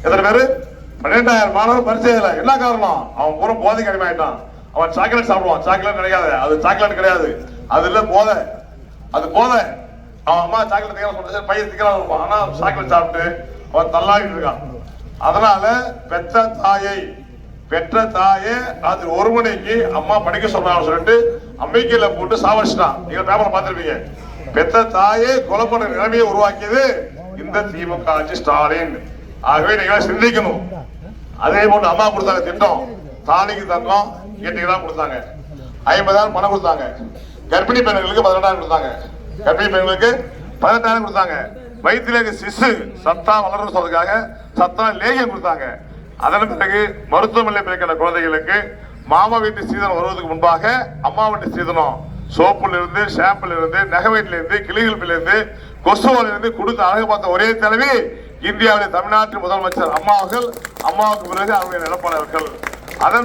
எத்தனை பேரு? 12,000 மாணவர் பரிசு எழுதல. என்ன காரணம்? அவன் பூரா போதைக்கு அடிமையாயிட்டான். அவன் சாக்லேட் சாப்பிடுவான். சாக்லேட் கிடைக்காது, அது சாக்லேட் கிடையாது, அது இல்ல போதை, அது போதை. அவன் அம்மா சாக்லேட் திங்க பையன் திக்கிறான் இருப்பான், ஆனா சாக்லேட் சாப்பிட்டு அவன் தள்ளாடிட்டு இருக்கான். அதனால பெற்ற தாயே அது 1 மணிக்கு அம்மா படிக்க சொல்றான்னு சொல்லிட்டு அம்மைக்கையில போட்டு சாவடிச்சிட்டான். நீங்க பேப்பர்ல பாத்திருப்பீங்க. பெற்ற தாயே கொலை பண்ண நிலைமையை உருவாக்கியது இந்த திமுக ஆட்சி, ஸ்டாலின். ஆகவே நீங்க சிந்திக்கணும். அதே போன்று அம்மா கொடுத்தாங்க திட்டம், தாலிக்கு தங்கம் கேட்டீங்கன்னா கொடுத்தாங்க, 50,000 பணம் கொடுத்தாங்க. கர்ப்பிணி பெண்களுக்கு 18,000 கொடுத்தாங்க. கர்ப்பிணி பெண்களுக்கு 18,000 கொடுத்தாங்க. வயிற்றிலே சிசு சத்தா வளர்ந்து சொல்றதுக்காக சத்தா லேகியம் கொடுத்தாங்க. அதன் பிறகு மருத்துவமனை பிறக்கிற குழந்தைகளுக்கு மாமா வீட்டு சீதனம் வருவதற்கு முன்பாக அம்மா வீட்டு சீதனம் சோப்புல இருந்து, ஷாம்புல இருந்து, நகவீட்டில இருந்து, கிளிகளில இருந்து, கொசுவால இருந்து கொடுத்து அழகு பார்த்த ஒரே தலைவி இந்தியாவிலே தமிழ்நாட்டின் முதலமைச்சர் அம்மா அவர்கள். அம்மாவுக்கு பிறகு அவருடைய நடப்பாளர்கள். அதன்